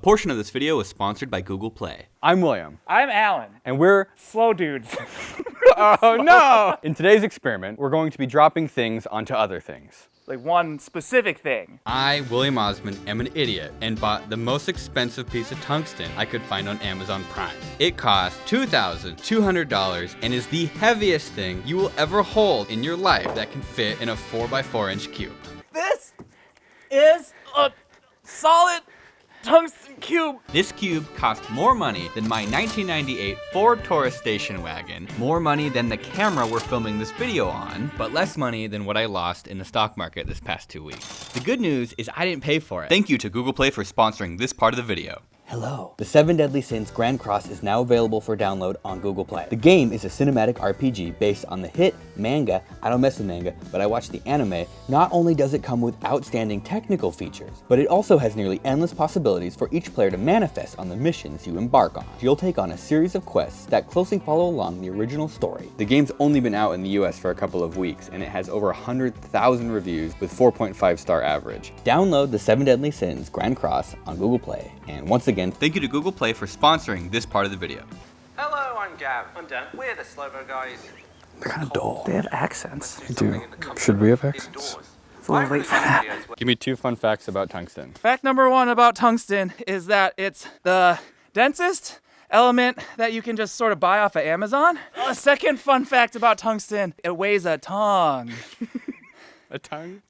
portion of this video is sponsored by Google Play. I'm William. I'm Alan. And we're Slow dudes. Oh no! In today's experiment, we're going to be dropping things onto other things. Like one specific thing. I, William Osman, am an idiot and bought the most expensive piece of tungsten I could find on Amazon Prime. It cost $2,200 and is the heaviest thing you will ever hold in your life that can fit in a 4x4 inch cube. This is a solid tungsten cube. This cube cost more money than my 1998 Ford Taurus station wagon, more money than the camera we're filming this video on, but less money than what I lost in the stock market this past 2 weeks. The good news is I didn't pay for it. Thank you to Google Play for sponsoring this part of the video. Hello. The 7 Deadly Sins Grand Cross is now available for download on Google Play. The game is a cinematic RPG based on the hit manga. I don't mess with manga, but I watch the anime. Not only does it come with outstanding technical features, but it also has nearly endless possibilities for each player to manifest on the missions you embark on. You'll take on a series of quests that closely follow along the original story. The game's only been out in the US for a couple of weeks, and it has over 100,000 reviews with 4.5-star average. Download the 7 Deadly Sins Grand Cross on Google Play, and once again, thank you to Google Play for sponsoring this part of the video. Hello, I'm Gav. I'm Dan. We're the Slowmo guys. They're kind of dull. They have accents. They do. Should we have accents? It's a little late for that. Give me 2 fun facts about tungsten. Fact number 1 about tungsten is that it's the densest element that you can just sort of buy off of Amazon. A second fun fact about tungsten, it weighs a ton. A tongue?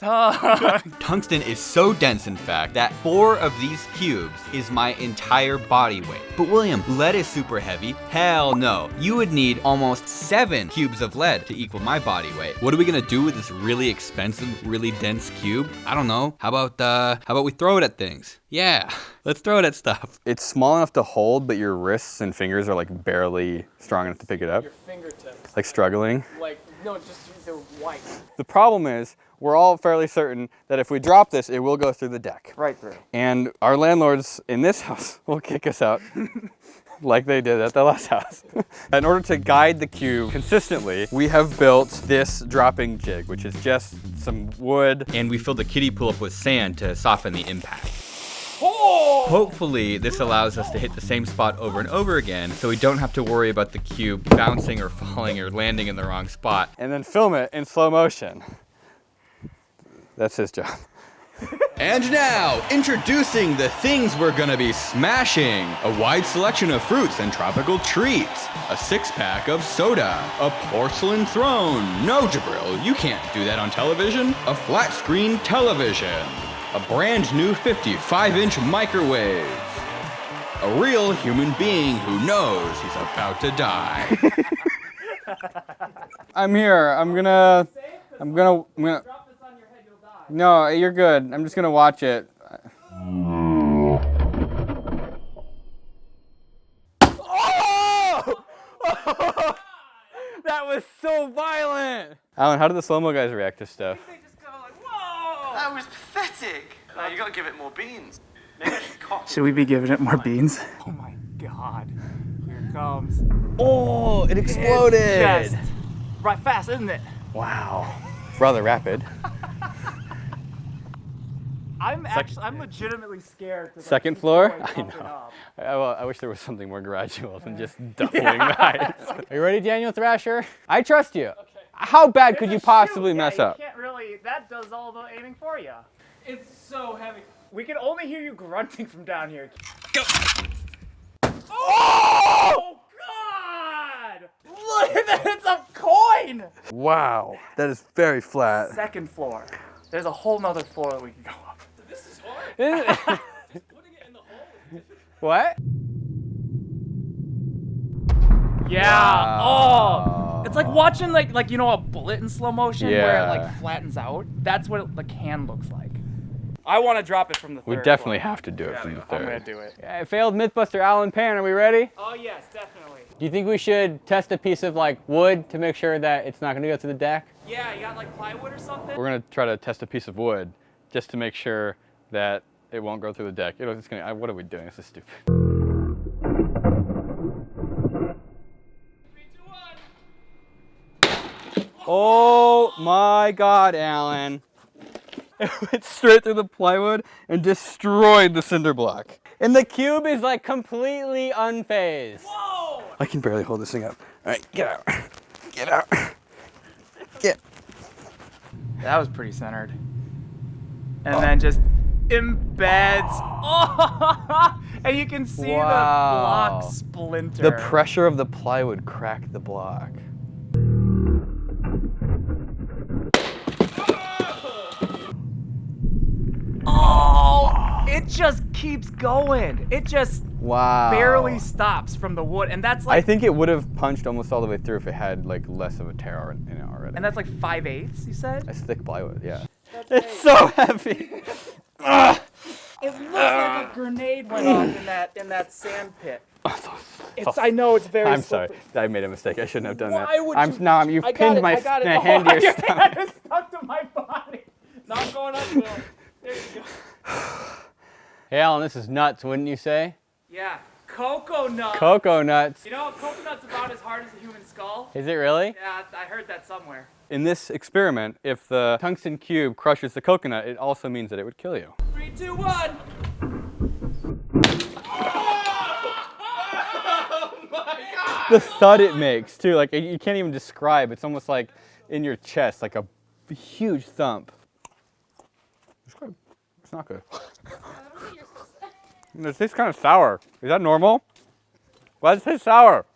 Tungsten is so dense, in fact, that 4 of these cubes is my entire body weight. But William, lead is super heavy. Hell no. You would need almost 7 cubes of lead to equal my body weight. What are we gonna do with this really expensive, really dense cube? I don't know. How about we throw it at things? Yeah, let's throw it at stuff. It's small enough to hold, but your wrists and fingers are like barely strong enough to pick it up. Your fingertips. Like struggling. No, just they're white. The problem is, we're all fairly certain that if we drop this, it will go through the deck. Right through. And our landlords in this house will kick us out like they did at the last house. In order to guide the cube consistently, we have built this dropping jig, which is just some wood. And we filled the kiddie pool up with sand to soften the impact. Oh! Hopefully, this allows us to hit the same spot over and over again, so we don't have to worry about the cube bouncing or falling or landing in the wrong spot. And then film it in slow motion. That's his job. And now, introducing the things we're gonna be smashing. A wide selection of fruits and tropical treats. A 6-pack of soda. A porcelain throne. No, Jabril, you can't do that on television. A flat screen television. A brand new 55-inch microwave. A real human being who knows he's about to die. I'm here. I'm gonna. Drop this on your head, you'll die. No, you're good. I'm just gonna watch it. Oh! That was so violent. Alan, how do the Slowmo guys react to stuff? They just go like, whoa! That was pathetic. No, you gotta give it more beans. Maybe I should cough. Should we be giving it more beans? Oh my god. Here it comes. Oh, it exploded. It's just right fast, isn't it? Wow. Rather rapid. I'm legitimately scared. Second floor? I know. I wish there was something more gradual than just doubling the height. Are you ready, Daniel Thrasher? I trust you. Okay. How bad could you possibly mess up? You can't really, that does all the aiming for you. It's so heavy. We can only hear you grunting from down here. Go! Oh, God! Look at that, it's a coin! Wow, that is very flat. Second floor. There's a whole nother floor that we can go up. This is hard. Just putting it in the hole. What? Yeah. Wow. Oh, it's like watching like you know a bullet in slow motion where it Yeah. like flattens out. That's what the can looks like. I want to drop it from the third. We definitely floor. have to do it from the I'm third. gonna do it. Yeah, failed Mythbuster Alan Pan. Are we ready? Oh yes, definitely. Do you think we should test a piece of like wood to make sure that it's not going to go through the deck? Yeah, you got like plywood or something? We're going to try to test a piece of wood just to make sure that it won't go through the deck. It's gonna, what are we doing? This is stupid. 3, 2, 1. Oh my God, Alan. It went straight through the plywood and destroyed the cinder block. And the cube is like completely unfazed. Whoa! I can barely hold this thing up. All right, get out. Get out. Get. That was pretty centered. And then just embeds. Oh! And you can see the block splinter. The pressure of the plywood cracked the block. Oh! It just keeps going. It just Wow. barely stops from the wood. And that's I like, think it would have punched almost all the way through if it had like less of a tear in it already. and that's like 5/8, you said? That's thick plywood, yeah. It's so heavy. It looks like a grenade went off in that sand pit. I know it's very I'm sorry. slippery. I made a mistake. I shouldn't have done Why that. would you? No, you've I got pinned it, my I got it. hand to your Your stomach. hand is stuck to my body. Now I'm going up, Will. There you go. Hey, Alan, this is nuts, wouldn't you say? Yeah, cocoa nut. Cocoa nuts. You know, a coconut's about as hard as a human skull. Is it really? Yeah, I heard that somewhere. In this experiment, if the tungsten cube crushes the coconut, it also means that it would kill you. 3, 2, 1. The thud it makes, too, like you can't even describe. It's almost like in your chest, like a huge thump. It's good. It's not good. It tastes kind of sour. Is that normal? Why does it taste sour?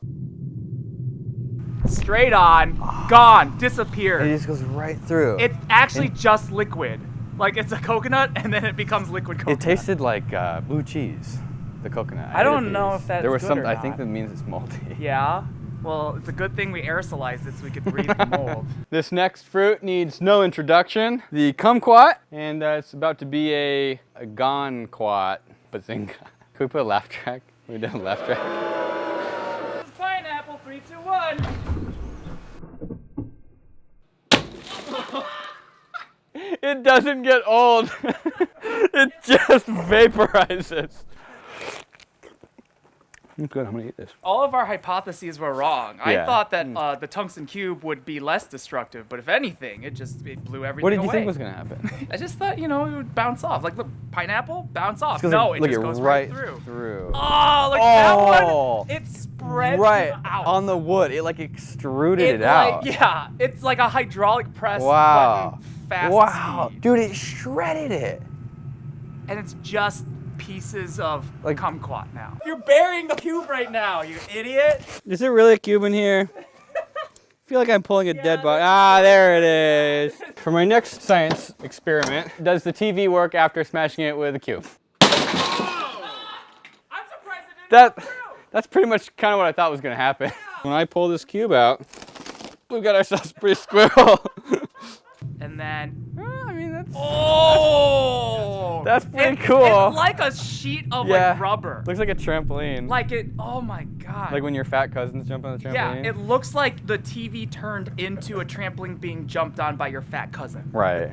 Straight on, gone, disappeared. It just goes right through. It's actually just liquid. Like it's a coconut and then it becomes liquid coconut. It tasted like blue cheese, the coconut. I don't know if that's there was good some. or I think not. that means it's moldy. Yeah. Well, it's a good thing we aerosolized it so we could breathe the mold. This next fruit needs no introduction. The kumquat, and it's about to be a gonquat, bazinga. Can we put a laugh track? We done a laugh track. This is pineapple. 3, 2, 1. It doesn't get old. It just vaporizes. Good, I'm gonna eat this. All of our hypotheses were wrong. I Yeah. thought that the tungsten cube would be less destructive, but if anything, it blew everything What did you away. think was gonna happen? I just thought, it would bounce off. Like, look, pineapple, bounce off. Because No, it look, just goes right through. Oh, look, Oh. that one, it spreads out. on the wood. It like extruded it out. Yeah, it's like a hydraulic press Wow. button, fast Wow, speed. dude, it shredded it. And it's just pieces of Like- kumquat now. You're burying the cube right now, you idiot. Is there really a cube in here? I feel like I'm pulling a dead body. Ah, there it is. For my next science experiment, does the TV work after smashing it with a cube? I'm surprised it didn't go through. That's pretty much kind of what I thought was gonna happen. When I pull this cube out, we've got ourselves a pretty squirrel. And then, I mean, oh! That's pretty cool. It's like a sheet of Yeah. like rubber. Looks like a trampoline. Like it, oh my God. Like when your fat cousins jump on the Yeah, trampoline. it looks like the TV turned into a trampoline being jumped on by your fat cousin. Right.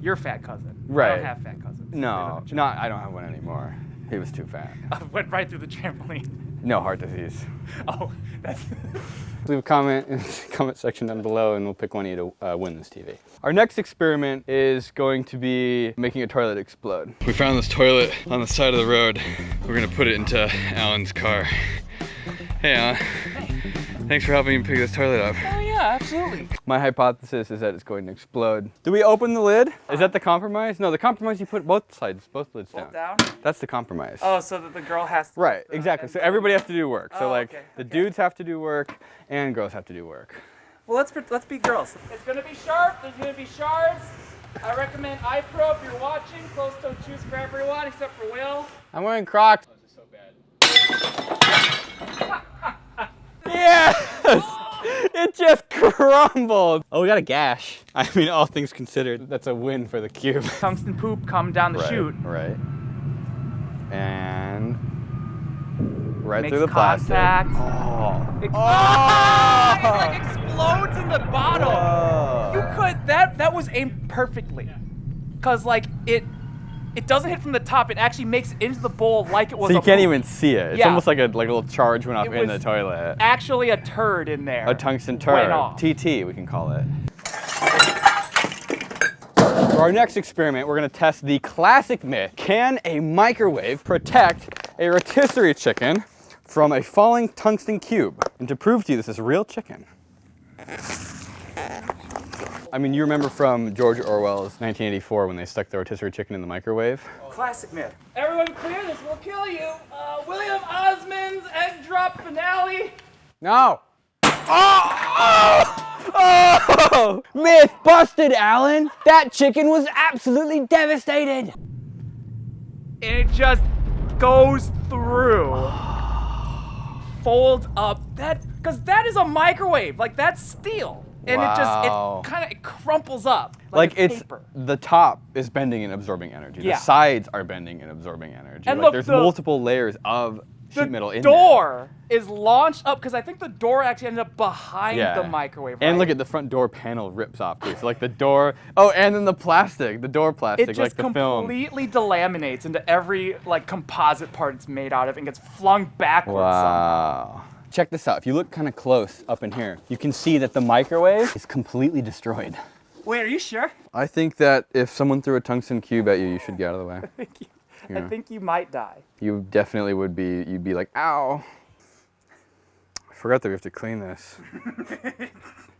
Your fat cousin. I Right. don't have fat cousins. No, not. I don't have one anymore. He was too fat. Went right through the trampoline. No heart disease. Oh, that's. Leave a comment in the comment section down below and we'll pick one of you to win this TV. Our next experiment is going to be making a toilet explode. We found this toilet on the side of the road. We're gonna put it into Alan's car. Hey Alan. Thanks for helping me pick this toilet up. Oh yeah, absolutely. My hypothesis is that it's going to explode. Do we open the lid? Is that the compromise? No, the compromise you put both lids down. Down. That's the compromise. Oh, so that the girl has to. Right, exactly. So everybody has to do work. So Oh, like okay, the okay. dudes have to do work and girls have to do work. Well, let's be girls. It's gonna be sharp. There's gonna be shards. I recommend iPro if you're watching. Closed-toe shoes for everyone except for Will. I'm wearing Crocs. Yes! It just crumbled. Oh, we got a gash. I mean, all things considered, that's a win for the cube. Tungsten poop come down the chute. Right. And right Makes through the plastic. contact. Oh. It, it like explodes in the bottom. Whoa. You could that was aimed perfectly, cause like it doesn't hit from the top. It actually makes it into the bowl like it was. So you a can't poop. even see it. It's Yeah. almost like a little charge went off It in the was toilet. Actually, a turd in there. A tungsten Went turd. off. TT, we can call it. For our next experiment, we're going to test the classic myth. Can a microwave protect a rotisserie chicken from a falling tungsten cube. And to prove to you this is real chicken. I mean, you remember from George Orwell's 1984 when they stuck the rotisserie chicken in the microwave? Classic myth. Everyone clear, this will kill you. William Osman's egg drop finale. No! Oh! Myth busted, Alan! That chicken was absolutely devastated! And it just goes through. Folds up. Because that is a microwave. Like, that's steel. And Wow. it kind of crumples up. Like a it's, paper. the top is bending and absorbing energy. Yeah. The sides are bending and absorbing energy. And like look, there's the- multiple layers of sheet metal in The door is launched up because I think the door actually ended up behind there. the microwave. And right? look at the front door panel rips off too. So like the door, oh, and then the plastic, the door plastic, it like just the film. completely delaminates into every like composite part it's made out of and gets flung backwards. Wow. Check this out. If you look kind of close up in here, you can see that the microwave is completely destroyed. Wait, are you sure? I think that if someone threw a tungsten cube at you, you should get out of the way. I think you might die. You definitely would be, you'd be like, ow. I forgot that we have to clean this.